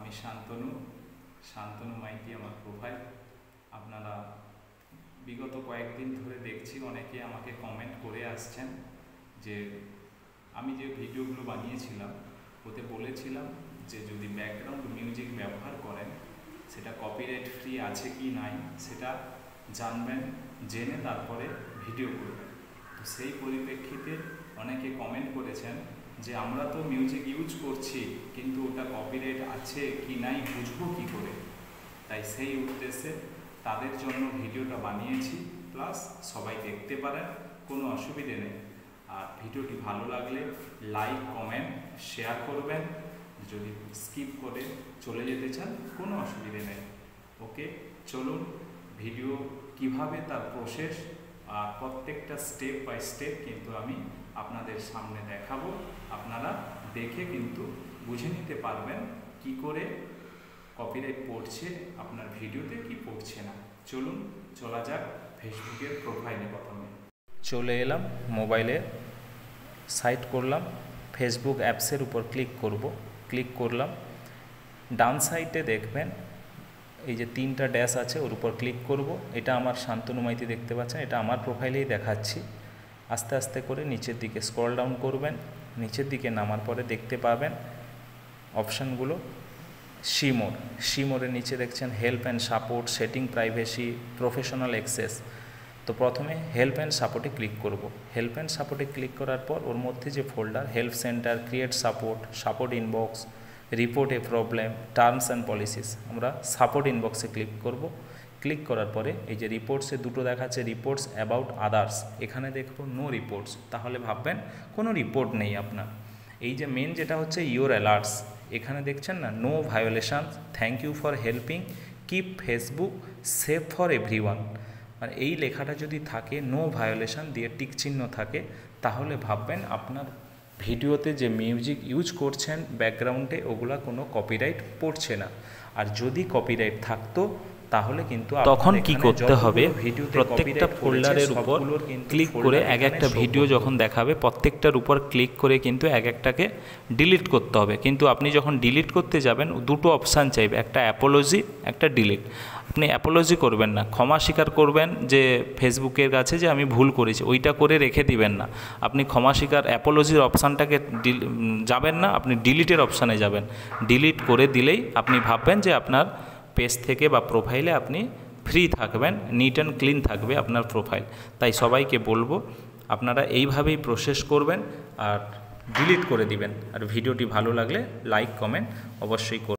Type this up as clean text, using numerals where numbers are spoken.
আমি শান্তনু মাইতি আমার প্রোফাইল। আপনারা বিগত কয়েকদিন ধরে দেখছি অনেকে আমাকে কমেন্ট করে আসছেন যে আমি যে ভিডিওগুলো বানিয়েছিলাম ওতে বলেছিলাম যে যদি ব্যাকগ্রাউন্ড মিউজিক ব্যবহার করেন সেটা কপিরাইট ফ্রি আছে কি নাই সেটা জানবেন, জেনে তারপরে ভিডিও করবেন। তো সেই পরিপ্রেক্ষিতে অনেকে কমেন্ট করেছেন যে আমরা তো মিউজিক ইউজ করছি কিন্তু ওটা কপিরাইট আছে কি নাই বুঝবো কী করে। তাই সেই উদ্দেশ্যে তাদের জন্য ভিডিওটা বানিয়েছি, প্লাস সবাই দেখতে পারেন, কোনো অসুবিধে নেই। আর ভিডিওটি ভালো লাগলে লাইক, কমেন্ট, শেয়ার করবেন। যদি স্কিপ করে চলে যেতে চান কোনো অসুবিধে নেই। ওকে, চলুন ভিডিও কিভাবে তার প্রসেস আর প্রত্যেকটা স্টেপ বাই স্টেপ কিন্তু আমি আপনাদের সামনে দেখাবো। আপনারা দেখে কিন্তু বুঝে নিতে পারবেন কি করে কপিরাইট পড়ছে আপনার ভিডিওতে, কি পড়ছে না। চলুন চলা যাক ফেসবুকের প্রোফাইলে। প্রথমে চলে এলাম, মোবাইলে সাইট করলাম, ফেসবুক অ্যাপসের উপর ক্লিক করলাম। ডান সাইডে দেখবেন এই যে 3টা ড্যাশ আছে, ওর উপর ক্লিক করব। এটা আমার শান্তনু মাইতি দেখতে পাচ্ছেন, এটা আমার প্রোফাইলেই দেখাচ্ছি। আস্তে আস্তে করে নিচের দিকে স্ক্রল ডাউন করবেন। নিচের দিকে নামার পরে দেখতে পাবেন অপশানগুলো। সিমোরের নিচে দেখছেন help and support, setting, privacy, professional access. তো প্রথমে হেল্প অ্যান্ড সাপোর্টে ক্লিক করব। হেল্প অ্যান্ড সাপোর্টে ক্লিক করার পর ওর মধ্যে যে folder help centre, create support inbox, report A problem, terms and policies, আমরা সাপোর্ট ইনবক্সে ক্লিক করব। ক্লিক করার পরে এই যে রিপোর্টসে দুটো দেখাচ্ছে, রিপোর্টস অ্যাবাউট আদার্স, এখানে দেখব নো রিপোর্টস। তাহলে ভাববেন কোনো রিপোর্ট নেই আপনার। এই যে মেন যেটা হচ্ছে ইওর অ্যালার্টস, এখানে দেখছেন না, no violation, thank you for helping, keep Facebook safe for everyone. আর এই লেখাটা যদি থাকে, নো ভায়োলেশন দিয়ে টিক চিহ্ন থাকে, তাহলে ভাববেন আপনার ভিডিওতে যে মিউজিক ইউজ করছেন ব্যাকগ্রাউন্ডে ওগুলা কোনো কপিরাইট পড়ছে না। আর যদি কপিরাইট থাকতো তাহলে কিন্তু তখন কি করতে হবে, প্রত্যেকটা ফোল্ডারের উপর ক্লিক করে এক একটা ভিডিও যখন দেখাবে প্রত্যেকটার উপর ক্লিক করে কিন্তু এক একটাকে ডিলিট করতে হবে। কিন্তু আপনি যখন ডিলিট করতে যাবেন দুটো অপশান চাইবে, একটা অ্যাপোলজি, একটা ডিলিট। আপনি অ্যাপোলজি করবেন না, ক্ষমা স্বীকার করবেন যে ফেসবুকের কাছে যে আমি ভুল করেছি, ওইটা করে রেখে দিবেন না। আপনি ক্ষমা স্বীকার অ্যাপোলজির অপশানটাকে যাবেন না, আপনি ডিলিটের অপশানে যাবেন। ডিলিট করে দিলেই আপনি ভাববেন যে আপনার পেজ থেকে বা প্রোফাইলে আপনি ফ্রি থাকবেন, নিট অ্যান্ড ক্লিন থাকবে আপনার প্রোফাইল। তাই সবাইকে বলবো আপনারা এইভাবেই প্রসেস করবেন আর ডিলিট করে দিবেন। আর ভিডিওটি ভালো লাগলে লাইক, কমেন্ট অবশ্যই করবেন।